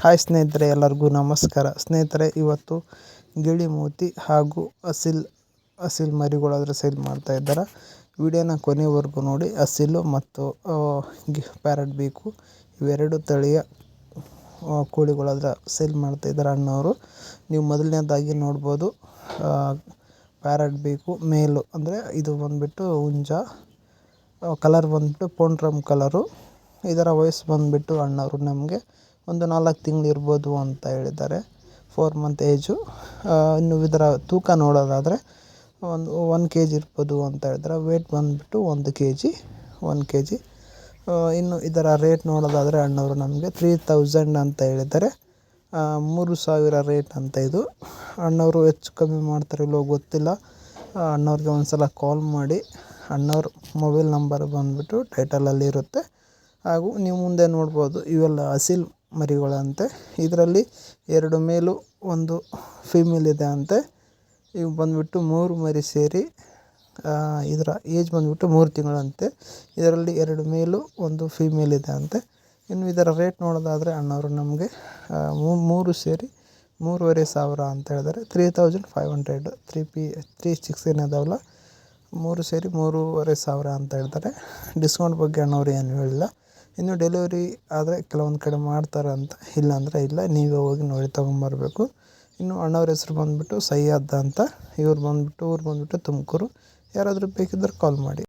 Hi ಸ್ನೇಹಿತರೆ, ಎಲ್ಲರಿಗೂ ನಮಸ್ಕಾರ. ಸ್ನೇಹಿತರೆ, ಇವತ್ತು ಗಿಳಿ ಮೂತಿ ಹಾಗೂ ಅಸಿಲ್ ಮರಿಗಳಾದರೆ ಸೇಲ್ ಮಾಡ್ತಾ ಇದ್ದಾರೆ. ವಿಡಿಯೋನ ಕೊನೆವರೆಗೂ ನೋಡಿ. ಅಸಿಲು ಮತ್ತು ಪ್ಯಾರಟ್ ಬೇಕು ಇವೆರಡು ತಳಿಯ ಕೋಳಿಗಳಾದರೆ ಸೇಲ್ ಮಾಡ್ತಾ ಇದ್ದಾರೆ ಅಣ್ಣವರು. ನೀವು ಮೊದಲನೇದಾಗಿ ನೋಡ್ಬೋದು, ಪ್ಯಾರಟ್ ಬೇಕು ಮೇಲು, ಅಂದರೆ ಇದು ಬಂದುಬಿಟ್ಟು ಹುಂಜ. ಕಲರ್ ಬಂದುಬಿಟ್ಟು ಪೋಂಡ್ರಮ್ ಕಲರು. ಇದರ ವಯಸ್ಸು ಬಂದುಬಿಟ್ಟು ಅಣ್ಣವರು ನಮಗೆ ಒಂದು 4 ತಿಂಗಳು ಇರ್ಬೋದು ಅಂತ ಹೇಳಿದ್ದಾರೆ. 4 ಮಂತ್ ಏಜು. ಇನ್ನು ಇದರ ತೂಕ ನೋಡೋದಾದರೆ ಒಂದು 1 kg ಇರ್ಬೋದು ಅಂತ ಹೇಳಿದ್ದಾರೆ. ವೇಟ್ ಬಂದುಬಿಟ್ಟು 1 kg. ಇನ್ನು ಇದರ ರೇಟ್ ನೋಡೋದಾದರೆ ಅಣ್ಣವರು ನಮಗೆ 3000 ಅಂತ ಹೇಳಿದ್ದಾರೆ. 3000 ರೇಟ್ ಅಂತ ಇದು. ಅಣ್ಣವರು ಹೆಚ್ಚು ಕಮ್ಮಿ ಮಾಡ್ತಾರೆ ಇಲ್ಲವೋ ಗೊತ್ತಿಲ್ಲ. ಅಣ್ಣವ್ರಿಗೆ ಒಂದು ಸಲ ಕಾಲ್ ಮಾಡಿ. ಅಣ್ಣವ್ರ ಮೊಬೈಲ್ ನಂಬರ್ ಬಂದುಬಿಟ್ಟು ಟೈಟಲಲ್ಲಿ ಇರುತ್ತೆ. ಹಾಗೂ ನೀವು ಮುಂದೆ ನೋಡ್ಬೋದು, ಇವೆಲ್ಲ ಅಸಿಲ್ ಮರಿಗಳಂತೆ. ಇದರಲ್ಲಿ 2 ಮೇಲು 1 ಫೀಮೇಲ್ ಇದೆ ಅಂತೆ. ಇವು ಬಂದುಬಿಟ್ಟು 3 ಮರಿ ಸೇರಿ ಇದರ ಏಜ್ ಬಂದುಬಿಟ್ಟು 3 ತಿಂಗಳಂತೆ. ಇದರಲ್ಲಿ 2 ಮೇಲು 1 ಫೀಮೇಲ್ ಇದೆ ಅಂತೆ. ಇನ್ನು ಇದರ ರೇಟ್ ನೋಡೋದಾದರೆ ಅಣ್ಣವರು ನಮಗೆ 3 ಸೇರಿ 3500 ಅಂತ ಹೇಳಿದ್ದಾರೆ. 3500 36 ಏನಿದಾವಲ್ಲ 3 ಸೇರಿ 3500 ಅಂತ ಹೇಳ್ತಾರೆ. ಡಿಸ್ಕೌಂಟ್ ಬಗ್ಗೆ ಅಣ್ಣವರು ಏನು ಹೇಳಿಲ್ಲ. ಇನ್ನು ಡೆಲಿವರಿ ಆದರೆ ಕೆಲವೊಂದು ಕಡೆ ಮಾಡ್ತಾರೆ ಅಂತ, ಇಲ್ಲಾಂದರೆ ಇಲ್ಲ, ನೀವೇ ಹೋಗಿ ನೋಡಿ ತೊಗೊಂಬರ್ಬೇಕು. ಇನ್ನು ಅಣ್ಣವ್ರ ಹೆಸರು ಬಂದುಬಿಟ್ಟು ಸಯ್ಯದ್ ಅಂತ. ಊರು ಬಂದುಬಿಟ್ಟು ತುಮಕೂರು. ಯಾರಾದರೂ ಬೇಕಿದ್ದರೆ ಕಾಲ್ ಮಾಡಿ.